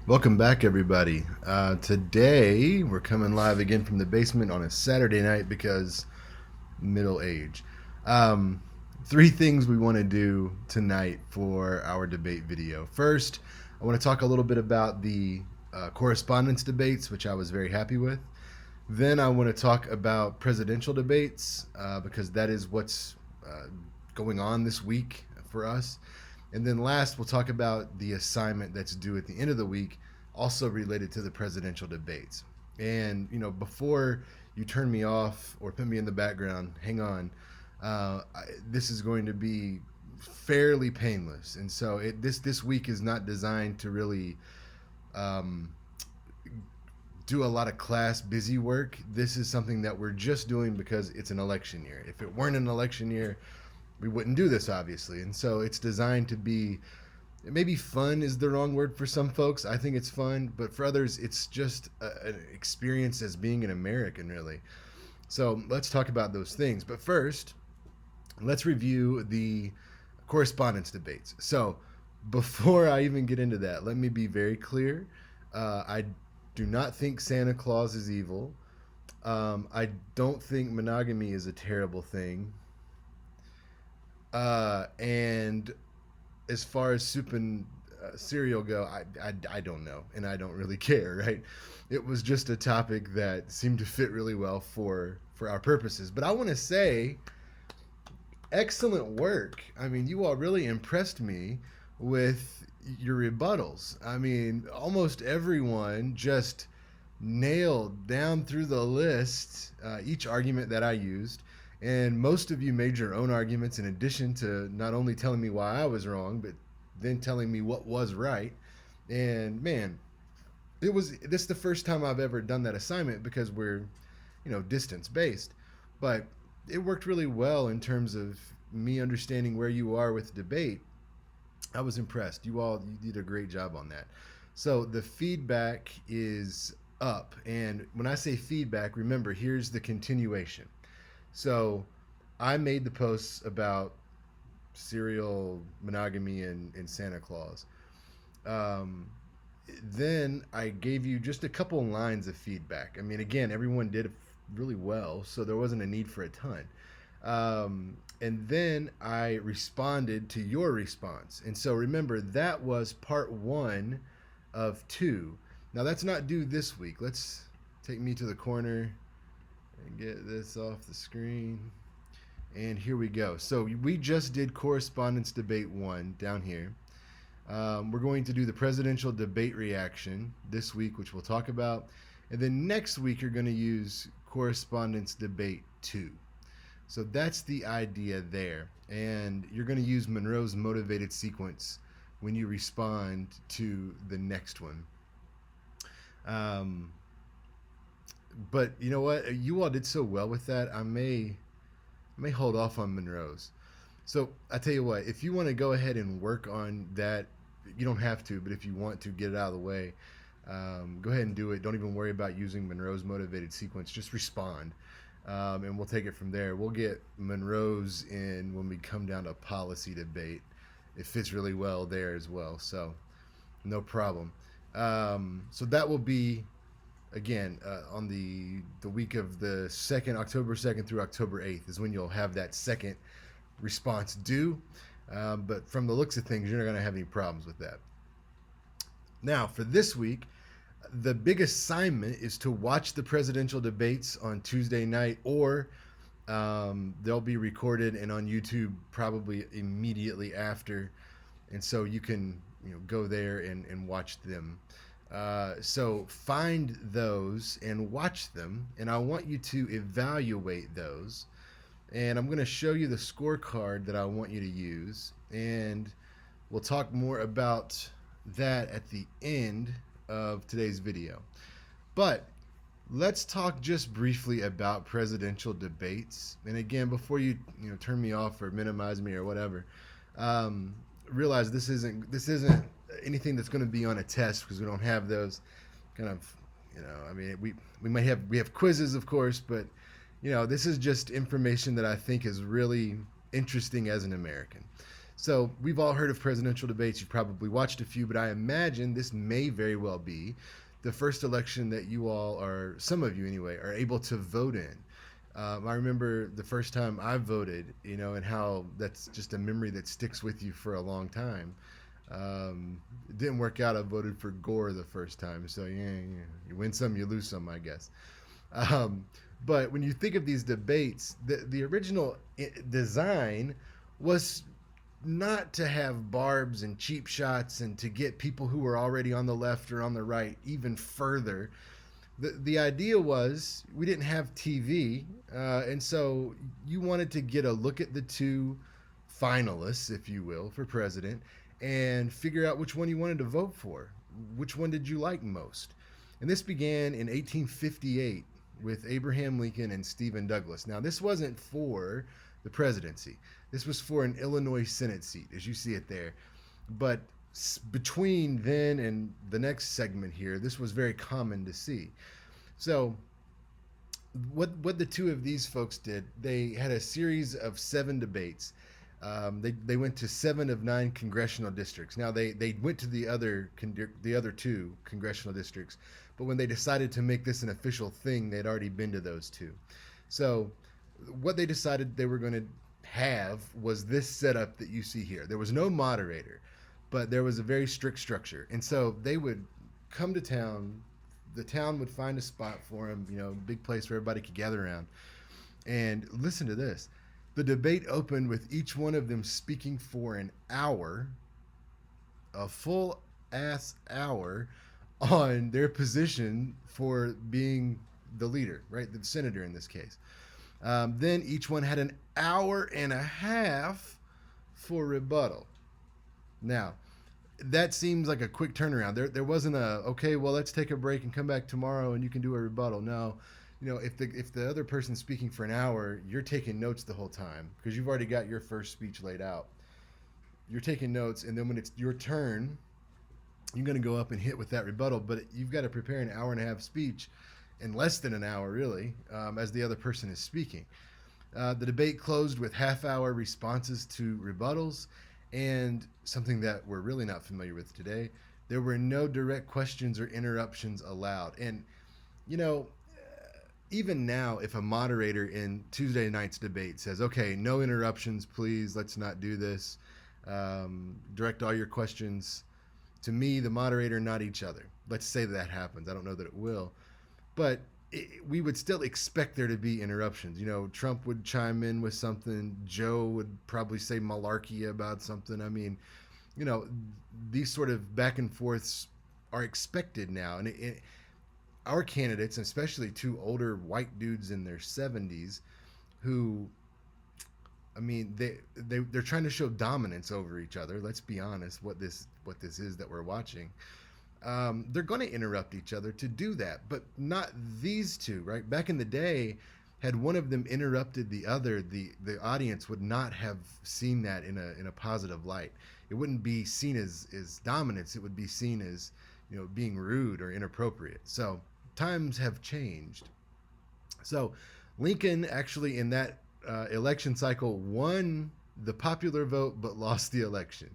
Welcome back, everybody. Today, we're coming live again from the basement on a Saturday night because middle age. Um, Three things we want to do tonight for our debate video. First, I want to talk a little bit about the correspondence debates, which I was very happy with. Then, I want to talk about presidential debates because that is what's going on this week for us. And then last, we'll talk about the assignment that's due at the end of the week, also related to the presidential debates. And, before you turn me off or put me in the background, hang on. This is going to be fairly painless. And so this week is not designed to really um, do a lot of class busy work. This is something that we're just doing because it's an election year. If it weren't an election year, we wouldn't do this, obviously. And so it's designed to be, maybe fun is the wrong word for some folks. I think it's fun, but for others, it's just an experience as being an American, really. So let's talk about those things. But first, let's review the correspondence debates. So before I even get into that, let me be very clear. I do not think Santa Claus is evil. I don't think monogamy is a terrible thing. And as far as soup and cereal go, I don't know, and I don't really care, right? It was just a topic that seemed to fit really well for our purposes. But I want to say, excellent work. I mean, you all really impressed me with your rebuttals. I mean, almost everyone just nailed down through the list each argument that I used. And most of you made your own arguments in addition to not only telling me why I was wrong, but then telling me what was right. And man, this is the first time I've ever done that assignment because we're, distance based. But it worked really well in terms of me understanding where you are with debate. I was impressed. You did a great job on that. So the feedback is up. And when I say feedback, remember, here's the continuation. So I made the posts about serial monogamy and Santa Claus. Um, then I gave you just a couple lines of feedback. I mean, again, everyone did really well, so there wasn't a need for a ton. And then I responded to your response. And so remember, that was part one of two. Now, that's not due this week. Let's take me to the corner and get this off the screen. And here we go. So we just did correspondence debate one down here. We're going to do the presidential debate reaction this week, which we'll talk about. And then next week, you're going to use correspondence debate two. So that's the idea there. And you're going to use Monroe's motivated sequence when you respond to the next one. But you know what? You all did so well with that. I may hold off on Monroe's. So I tell you what, if you want to go ahead and work on that, you don't have to, but if you want to get it out of the way, go ahead and do it. Don't even worry about using Monroe's motivated sequence. Just respond, and we'll take it from there. We'll get Monroe's in when we come down to policy debate. It fits really well there as well, so no problem. So that will be again on the week of the second, October 2nd through October 8th is when you'll have that second response due. But from the looks of things, you're not going to have any problems with that. Now, for this week, the big assignment is to watch the presidential debates on Tuesday night, or they'll be recorded and on YouTube probably immediately after. And so you can go there and watch them. So find those and watch them, and I want you to evaluate those. And I'm going to show you the scorecard that I want you to use, and we'll talk more about that at the end of today's video. But let's talk just briefly about presidential debates. And again, before you turn me off or minimize me or whatever, realize this isn't anything that's going to be on a test because we don't have those kind of I mean we have quizzes, of course, but this is just information that I think is really interesting as an American. So we've all heard of presidential debates. You've probably watched a few, but I imagine this may very well be the first election that you all are, some of you anyway, are able to vote in. I remember the first time I voted, and how that's just a memory that sticks with you for a long time. It didn't work out. I voted for Gore the first time, so yeah, you win some, you lose some, I guess. Um, but when you think of these debates, the original design was not to have barbs and cheap shots and to get people who were already on the left or on the right even further. The idea was we didn't have TV, and so you wanted to get a look at the two finalists, if you will, for president, and figure out which one you wanted to vote for. Which one did you like most? And this began in 1858 with Abraham Lincoln and Stephen Douglas. Now, this wasn't for the presidency. This was for an Illinois Senate seat, as you see it there. But between then and the next segment here, this was very common to see. So, what the two of these folks did, they had a series of 7 debates. They went to 7 of 9 congressional districts. Now they went to the other 2 congressional districts, but when they decided to make this an official thing, they'd already been to those 2. So what they decided they were going to have was this setup that you see here. There was no moderator, but there was a very strict structure, and so they would come to town. The town would find a spot for them, big place where everybody could gather around. And listen to this. The debate opened with each one of them speaking for an hour, a full ass hour, on their position for being the leader, right? The senator in this case. Then each one had an hour and a half for rebuttal. Now, that seems like a quick turnaround. There wasn't a, okay, well, let's take a break and come back tomorrow and you can do a rebuttal. No, if the other person's speaking for an hour, you're taking notes the whole time because you've already got your first speech laid out. You're taking notes, and then when it's your turn, you're going to go up and hit with that rebuttal. But you've got to prepare an hour and a half speech in less than an hour, really, as the other person is speaking. The debate closed with half-hour responses to rebuttals, and something that we're really not familiar with today, there were no direct questions or interruptions allowed. And, even now, if a moderator in Tuesday night's debate says, okay, no interruptions, please, let's not do this, direct all your questions to me, the moderator, not each other. Let's say that happens. I don't know that it will. But we would still expect there to be interruptions. Trump would chime in with something. Joe would probably say malarkey about something. I mean, these sort of back and forths are expected now. And our candidates, especially 2 older white dudes in their 70s, who, I mean, they're trying to show dominance over each other. Let's be honest, what this is that we're watching. They're going to interrupt each other to do that, but not these 2, right? Back in the day, had one of them interrupted the other, the audience would not have seen that in a positive light. It wouldn't be seen as dominance. It would be seen as being rude or inappropriate. So times have changed. So Lincoln actually in that election cycle won the popular vote but lost the election.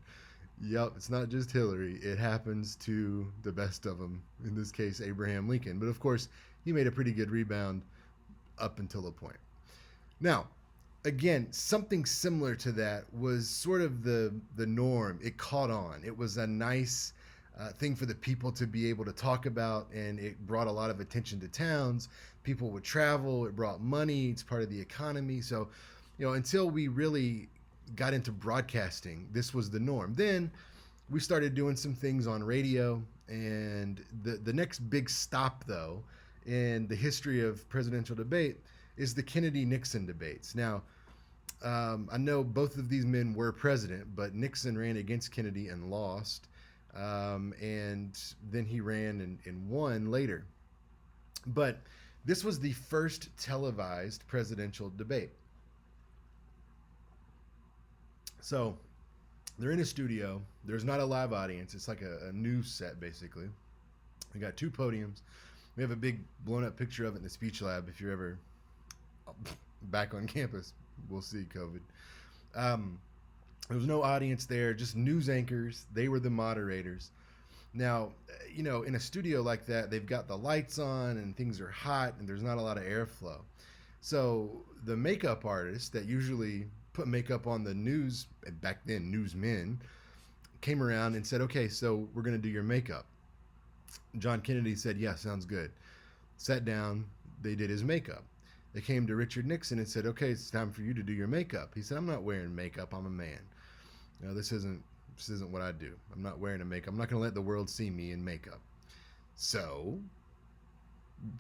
Yep, it's not just Hillary. It happens to the best of them. In this case, Abraham Lincoln. But of course, he made a pretty good rebound up until a point. Now, again, something similar to that was sort of the norm. It caught on. It was a nice thing for the people to be able to talk about, and it brought a lot of attention to towns. People would travel. It brought money. It's part of the economy. So, until we really got into broadcasting, this was the norm. Then we started doing some things on radio, and the next big stop, though, in the history of presidential debate is the Kennedy-Nixon debates. Now, I know both of these men were president, but Nixon ran against Kennedy and lost, and then he ran and won later. But this was the first televised presidential debate. So they're in a studio. There's not a live audience. It's like a news set, basically. We got 2 podiums. We have a big blown up picture of it in the speech lab. If you're ever back on campus, we'll see COVID. There was no audience there, just news anchors. They were the moderators. Now, in a studio like that, they've got the lights on and things are hot and there's not a lot of airflow. So the makeup artists that usually put makeup on the news, back then newsmen, came around and said, okay, so we're going to do your makeup. John Kennedy said, yeah, sounds good. Sat down, they did his makeup. They came to Richard Nixon and said, okay, it's time for you to do your makeup. He said, I'm not wearing makeup, I'm a man. This isn't what I do. I'm not wearing a makeup. I'm not going to let the world see me in makeup. So,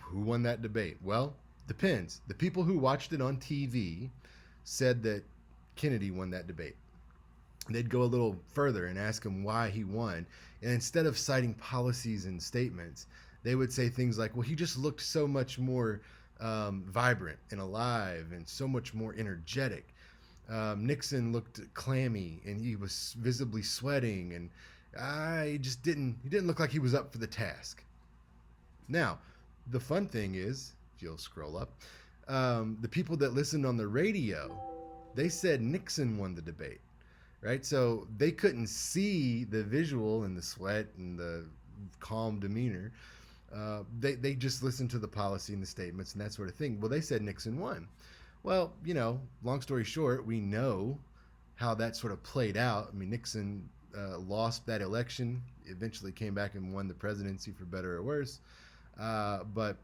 who won that debate? Well, depends. The people who watched it on TV said that Kennedy won that debate. They'd go a little further and ask him why he won. And instead of citing policies and statements, they would say things like, well, he just looked so much more vibrant and alive and so much more energetic. Nixon looked clammy and he was visibly sweating, and he didn't look like he was up for the task. Now, the fun thing is, if you'll scroll up, the people that listened on the radio, they said Nixon won the debate, right? So they couldn't see the visual and the sweat and the calm demeanor. They just listened to the policy and the statements and that sort of thing. Well, they said Nixon won. Well, long story short, we know how that sort of played out. I mean, Nixon lost that election, eventually came back and won the presidency for better or worse. But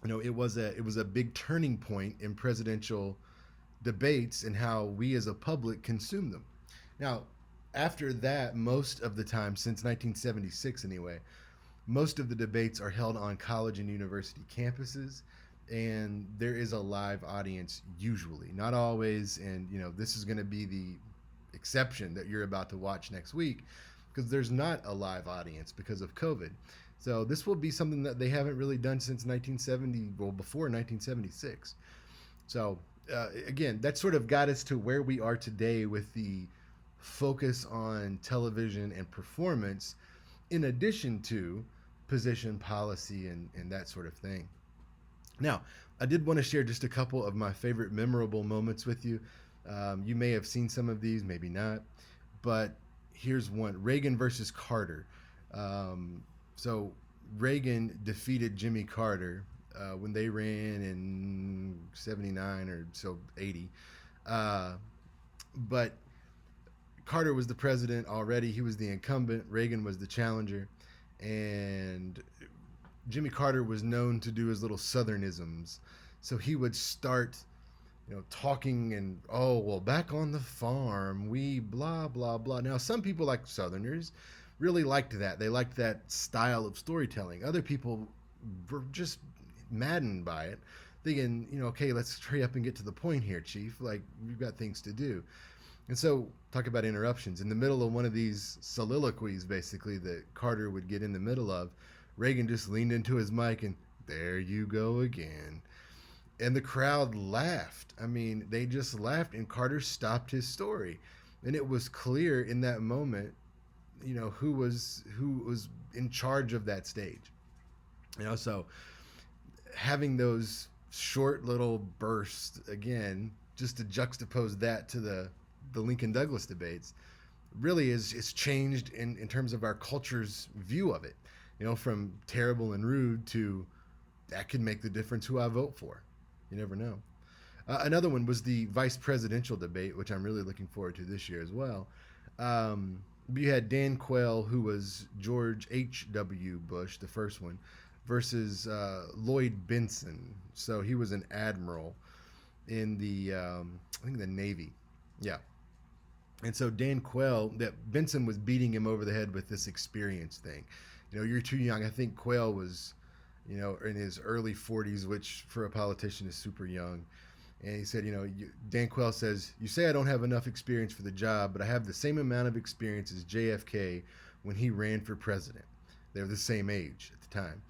it was a big turning point in presidential debates and how we as a public consume them. Now, after that, most of the time, since 1976 anyway, most of the debates are held on college and university campuses, and there is a live audience usually, not always. And this is going to be the exception that you're about to watch next week, because there's not a live audience because of COVID. So this will be something that they haven't really done since 1970, well, before 1976. So again, that sort of got us to where we are today with the focus on television and performance, in addition to position policy and that sort of thing. Now, I did want to share just a couple of my favorite memorable moments with you. You may have seen some of these, maybe not, but here's one: Reagan versus Carter. So Reagan defeated Jimmy Carter when they ran in 79 or so 80. But Carter was the president already. He was the incumbent. Reagan was the challenger. And Jimmy Carter was known to do his little Southernisms. So he would start, talking and, oh, well, back on the farm, we blah, blah, blah. Now, some people, like Southerners, really liked that. They liked that style of storytelling. Other people were just maddened by it, thinking, okay, let's hurry up and get to the point here, Chief. Like, we've got things to do. And so, talk about interruptions. In the middle of one of these soliloquies, basically, that Carter would get in the middle of, Reagan just leaned into his mic and, there you go again. And the crowd laughed. I mean, they just laughed, and Carter stopped his story. And it was clear in that moment, who was in charge of that stage. So having those short little bursts, again, just to juxtapose that to the Lincoln Douglas debates, really is changed in terms of our culture's view of it. From terrible and rude to that could make the difference who I vote for. You never know. Another one was the vice presidential debate, which I'm really looking forward to this year as well. You had Dan Quayle, who was George H.W. Bush, the first one, versus Lloyd Benson. So he was an admiral in the, I think, the Navy. Yeah. And so Dan Quayle, that Benson was beating him over the head with this experience thing. You're too young. I think Quayle was, in his early 40s, which for a politician is super young. And he said, Dan Quayle says, you say I don't have enough experience for the job, but I have the same amount of experience as JFK when he ran for president. They were the same age at the time.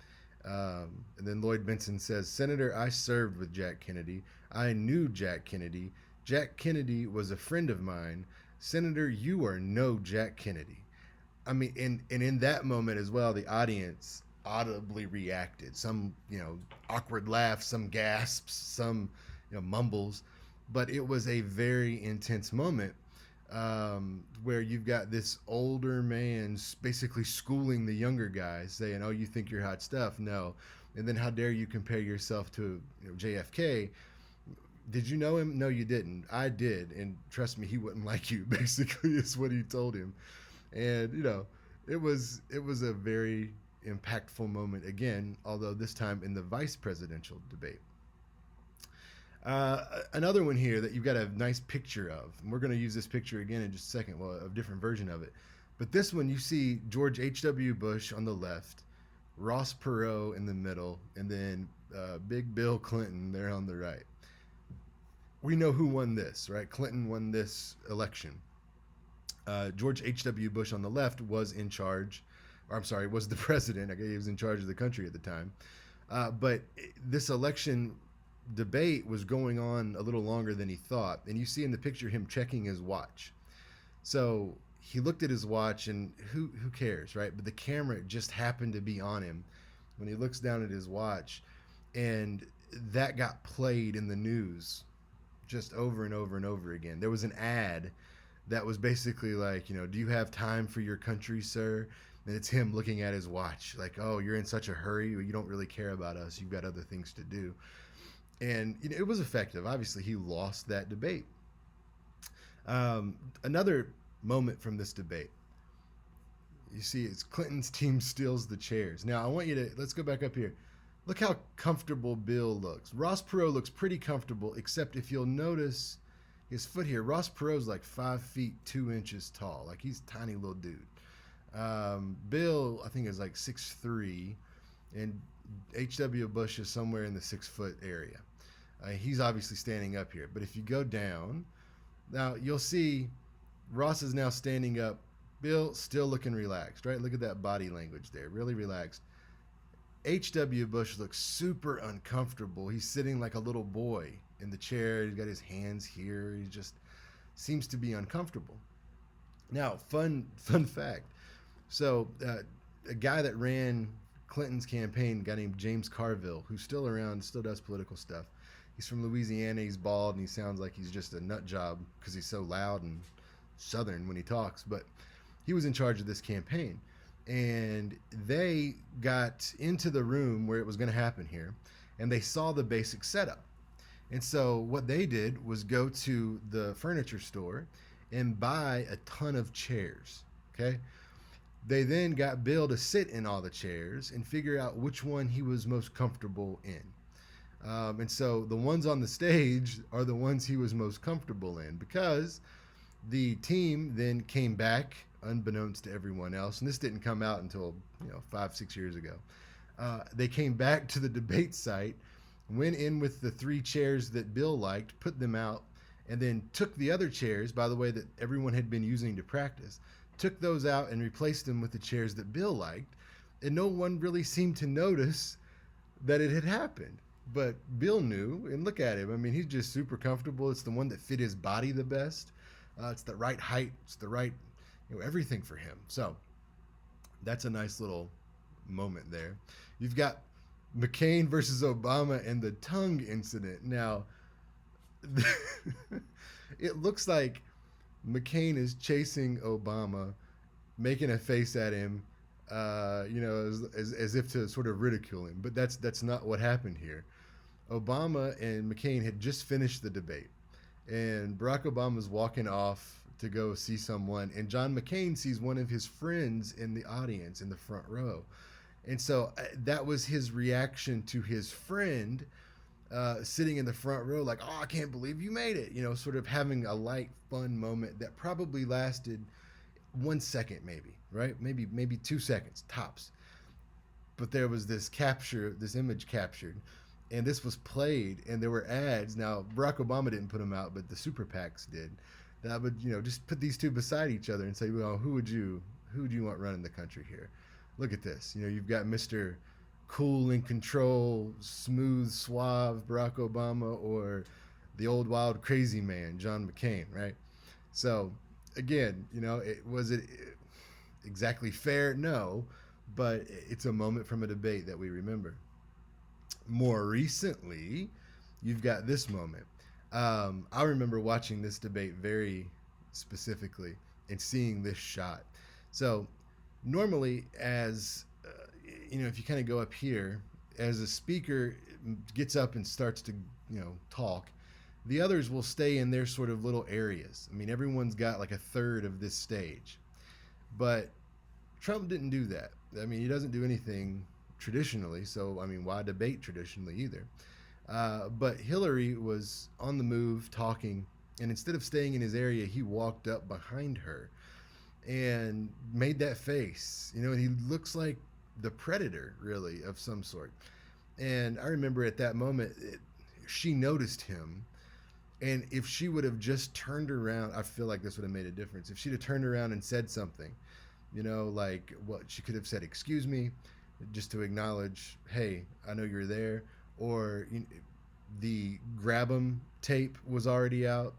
And then Lloyd Benson says, Senator, I served with Jack Kennedy. I knew Jack Kennedy. Jack Kennedy was a friend of mine. Senator, you are no Jack Kennedy. I mean, and in that moment as well, the audience audibly reacted. Some, awkward laughs, some gasps, some, mumbles. But it was a very intense moment where you've got this older man basically schooling the younger guys, saying, "Oh, you think you're hot stuff? No." And then how dare you compare yourself to JFK? Did you know him? No, you didn't. I did, and trust me, he wouldn't like you. Basically, is what he told him, and it was a very impactful moment again. Although this time in the vice presidential debate. Another one here that you've got a nice picture of, and we're going to use this picture again in just a second, well, a different version of it. But this one, you see George H.W. Bush on the left, Ross Perot in the middle, and then Big Bill Clinton there on the right. We know who won this, right? Clinton won this election. George H.W. Bush on the left was in charge, or I'm sorry, was the president. I guess he was in charge of the country at the time. But this election debate was going on a little longer than he thought. And you see in the picture him checking his watch. So he looked at his watch, and who cares, right? But the camera just happened to be on him when he looks down at his watch. And that got played in the news just over and over and over again. There was an ad that was basically like, do you have time for your country, sir? And it's him looking at his watch like, oh, you're in such a hurry. You don't really care about us. You've got other things to do. And it was effective. Obviously, he lost that debate. Another moment from this debate, you see, it's Clinton's team steals the chairs. Now, I want you to, let's go back up here. Look how comfortable Bill looks. Ross Perot looks pretty comfortable, except if you'll notice his foot here. Ross Perot's like 5 feet 2 inches tall. Like, he's a tiny little dude. Bill, I think, is like 6'3", and H.W. Bush is somewhere in the 6-foot area. He's obviously standing up here. But if you go down, now you'll see Ross is now standing up. Bill still looking relaxed, right? Look at that body language there. Really relaxed. H.W. Bush looks super uncomfortable. He's sitting like a little boy in the chair. He's got his hands here. He just seems to be uncomfortable. Now, fun fact. So, a guy that ran Clinton's campaign, a guy named James Carville, who's still around, still does political stuff. He's from Louisiana. He's bald, and he sounds like he's just a nut job because he's so loud and southern when he talks. But he was in charge of this campaign. And they got into the room where it was going to happen here, and they saw the basic setup. And so what they did was go to the furniture store and buy a ton of chairs, okay? They then got Bill to sit in all the chairs and figure out which one he was most comfortable in. And so the ones on the stage are the ones he was most comfortable in, because the team then came back unbeknownst to everyone else, and this didn't come out until 5-6 years ago. They came back to the debate site, went in with the 3 chairs that Bill liked, put them out, and then took the other chairs, by the way, that everyone had been using to practice, took those out and replaced them with the chairs that Bill liked, and no one really seemed to notice that it had happened. But Bill knew, and look at him. I mean, he's just super comfortable. It's the one that fit his body the best. It's the right height. It's the right, everything for him. So that's a nice little moment there. You've got McCain versus Obama and the tongue incident. Now, it looks like McCain is chasing Obama, making a face at him, as if to sort of ridicule him. But that's not what happened here. Obama and McCain had just finished the debate, and Barack Obama's walking off to go see someone, and John McCain sees one of his friends in the audience in the front row. And so that was his reaction to his friend sitting in the front row, like, oh, I can't believe you made it, sort of having a light, fun moment that probably lasted 1 second, maybe, right? Maybe 2 seconds, tops. But there was this image captured, and this was played, and there were ads. Now, Barack Obama didn't put them out, but the super PACs did. That would, just put these two beside each other and say, well, who would you want running the country here? Look at this. You've got Mr. Cool and control, smooth, suave Barack Obama, or the old wild crazy man, John McCain, right? So, again, was it exactly fair? No, but it's a moment from a debate that we remember. More recently, you've got this moment. I remember watching this debate very, specifically and seeing this shot. So normally, as if you kind of go up here, as a speaker gets up and starts to talk, the others will stay in their sort of little areas. I mean, everyone's got like a third of this stage, but Trump didn't do that. I mean, he doesn't do anything traditionally, so I mean, why debate traditionally either? But Hillary was on the move talking, and instead of staying in his area, he walked up behind her and made that face. And he looks like the predator, really, of some sort. And I remember at that moment, she noticed him. And if she would have just turned around, I feel like this would have made a difference. If she'd have turned around and said something, like what she could have said, excuse me, just to acknowledge, hey, I know you're there. Or the grab 'em tape was already out.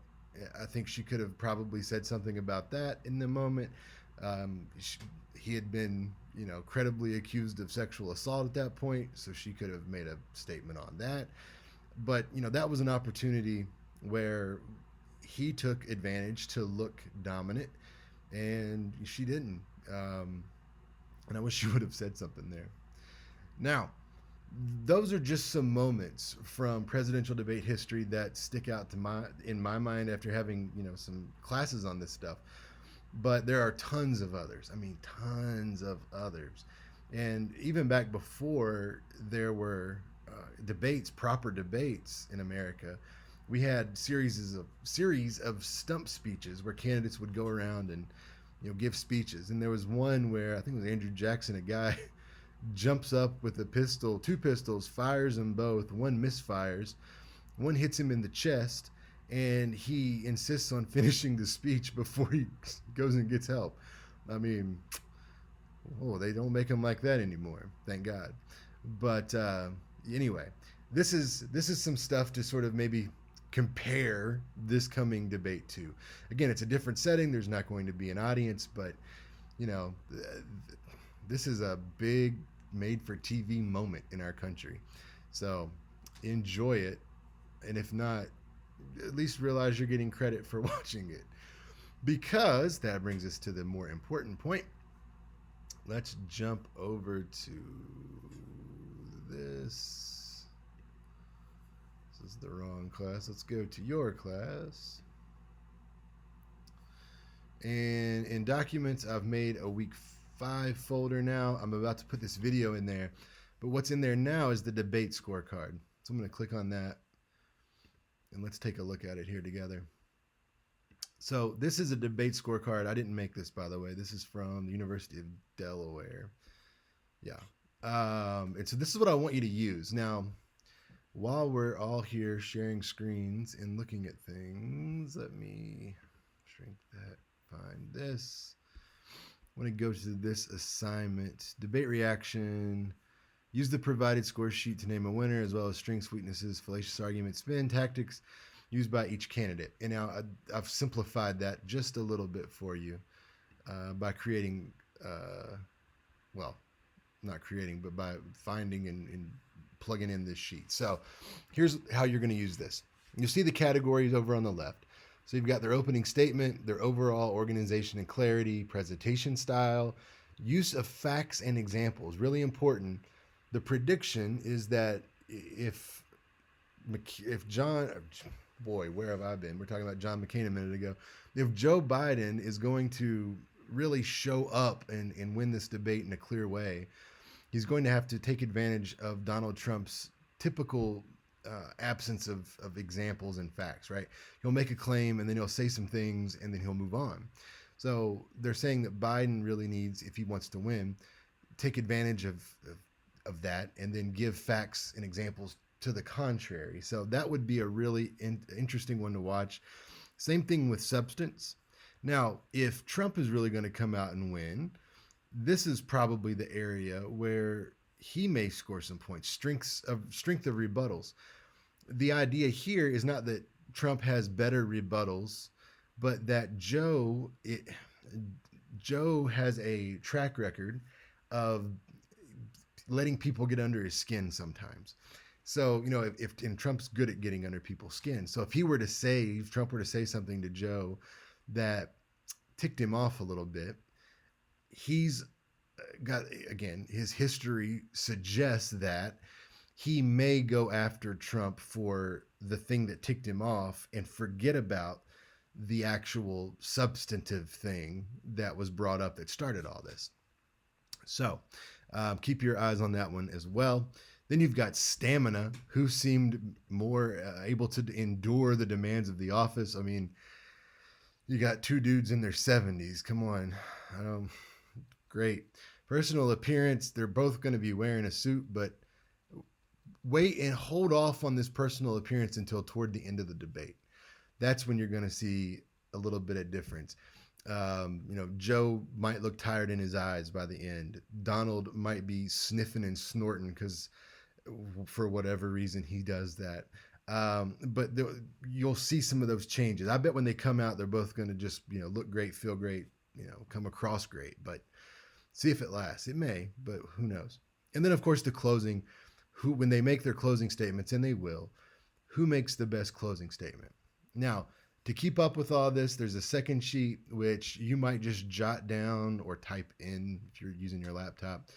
I think she could have probably said something about that in the moment. He had been, credibly accused of sexual assault at that point, so she could have made a statement on that. But, that was an opportunity where he took advantage to look dominant, and she didn't. And I wish she would have said something there. Now, those are just some moments from presidential debate history that stick out in my mind after having some classes on this stuff. But there are tons of others. I mean, tons of others. And even back before there were proper debates in America, we had series of stump speeches where candidates would go around and give speeches. And there was one where I think it was Andrew Jackson, a guy jumps up with a pistol, two pistols, fires them both. One misfires, one hits him in the chest, and he insists on finishing the speech before he goes and gets help. I mean, they don't make him like that anymore, thank God. But anyway, this is some stuff to sort of maybe compare this coming debate to. Again, it's a different setting. There's not going to be an audience, but this is a big made-for-TV moment in our country. So enjoy it, and if not, at least realize you're getting credit for watching it. Because that brings us to the more important point. Let's jump over to this. This is the wrong class. Let's go to your class. And in documents, I've made a week 5 folder now. I'm about to put this video in there. But what's in there now is the debate scorecard. So I'm going to click on that. And let's take a look at it here together. So this is a debate scorecard. I didn't make this, by the way. This is from the University of Delaware. Yeah. And so this is what I want you to use. Now, while we're all here sharing screens and looking at things, let me shrink that, find this. I want to go to this assignment. Debate reaction. Use the provided score sheet to name a winner, as well as strengths, weaknesses, fallacious arguments, spin, tactics used by each candidate. And now I've simplified that just a little bit for you by creating, not creating, but by finding and plugging in this sheet. So here's how you're going to use this. You'll see the categories over on the left. So you've got their opening statement, their overall organization and clarity, presentation style, use of facts and examples. Really important. The prediction is that if John, boy, where have I been? We're talking about John McCain a minute ago. If Joe Biden is going to really show up and win this debate in a clear way, he's going to have to take advantage of Donald Trump's typical absence of examples and facts, right? He'll make a claim and then he'll say some things and then he'll move on. So they're saying that Biden really needs, if he wants to win, take advantage of that and then give facts and examples to the contrary. So that would be a really interesting one to watch. Same thing with substance. Now, if Trump is really going to come out and win, this is probably the area where he may score some points. Strength of rebuttals. The idea here is not that Trump has better rebuttals, but that Joe has a track record of letting people get under his skin sometimes. So, and Trump's good at getting under people's skin. So if Trump were to say something to Joe that ticked him off a little bit. He's got, again, his history suggests that he may go after Trump for the thing that ticked him off and forget about the actual substantive thing that was brought up that started all this. So keep your eyes on that one as well. Then you've got Stamina, who seemed more able to endure the demands of the office. I mean, you got two dudes in their 70s. Come on. Great. Personal appearance, they're both going to be wearing a suit, but wait and hold off on this personal appearance until toward the end of the debate. That's when you're going to see a little bit of difference. Joe might look tired in his eyes by the end. Donald might be sniffing and snorting because for whatever reason he does that. But you'll see some of those changes. I bet when they come out, they're both going to just look great, feel great, come across great. But see if it lasts. It may, but who knows? And then of course the closing. When they make their closing statements, and they will, who makes the best closing statement? Now, to keep up with all this, there's a second sheet which you might just jot down or type in if you're using your laptop.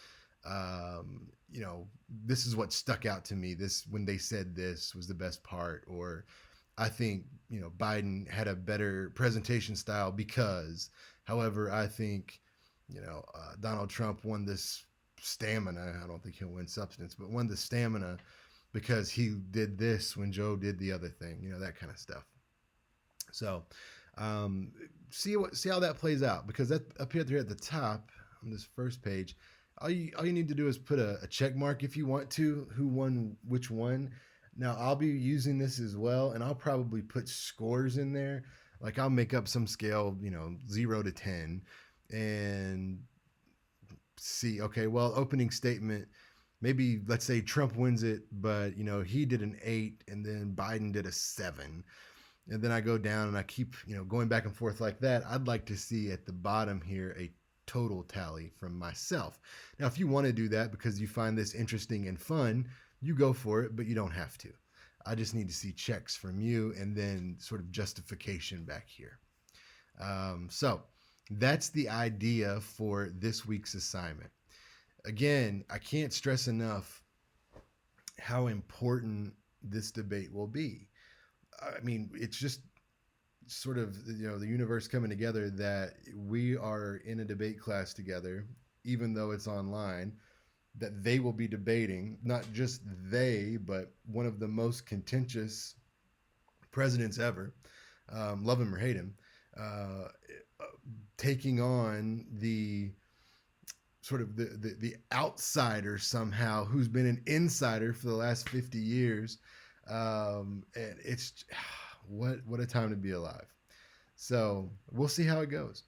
This is what stuck out to me. This, when they said this, was the best part. Or I think, Biden had a better presentation style because, however, I think, Donald Trump won this stamina. I don't think he'll win substance, but won the stamina because he did this when Joe did the other thing, that kind of stuff. So see how that plays out, because that up here at the top on this first page, all you need to do is put a check mark if you want to, who won which one. Now I'll be using this as well, and I'll probably put scores in there. Like I'll make up some scale, 0 to 10, and see, okay, well, opening statement, maybe let's say Trump wins it, but he did an 8 and then Biden did a 7. And then I go down and I keep, going back and forth like that. I'd like to see at the bottom here a total tally from myself. Now, if you want to do that because you find this interesting and fun, you go for it, but you don't have to. I just need to see checks from you and then sort of justification back here. So that's the idea for this week's assignment. Again, I can't stress enough how important this debate will be. I mean, it's just sort of, the universe coming together that we are in a debate class together, even though it's online, that they will be debating, not just they, but one of the most contentious presidents ever, love him or hate him, taking on the sort of the outsider somehow who's been an insider for the last 50 years. And it's what a time to be alive. So we'll see how it goes.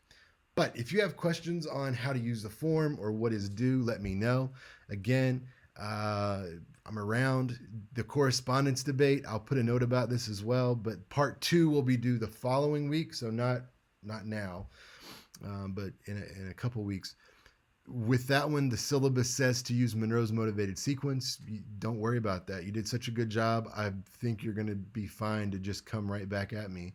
But if you have questions on how to use the form or what is due, let me know. Again, I'm around the correspondence debate. I'll put a note about this as well. But part 2 will be due the following week, so not now, but in a couple weeks. With that one, the syllabus says to use Monroe's motivated sequence. Don't worry about that. You did such a good job. I think you're going to be fine to just come right back at me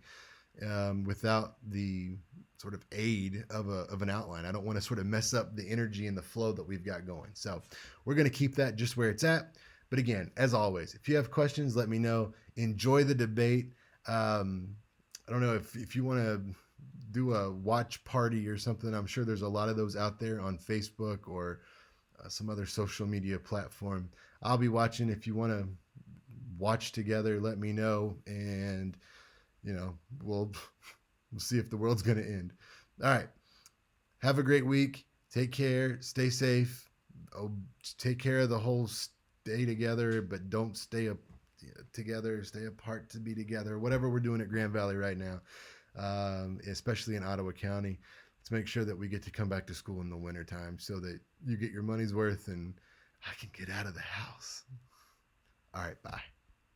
without the sort of aid of an outline. I don't want to sort of mess up the energy and the flow that we've got going. So we're going to keep that just where it's at. But again, as always, if you have questions, let me know. Enjoy the debate. I don't know if you want to do a watch party or something. I'm sure there's a lot of those out there on Facebook or some other social media platform. I'll be watching. If you want to watch together, let me know, and we'll see if the world's going to end. All right. Have a great week. Take care. Stay safe. Take care of the whole stay together, but don't stay together. Stay apart to be together. Whatever we're doing at Grand Valley right now. Especially in Ottawa County. Let's make sure that we get to come back to school in the wintertime so that you get your money's worth and I can get out of the house. All right, bye.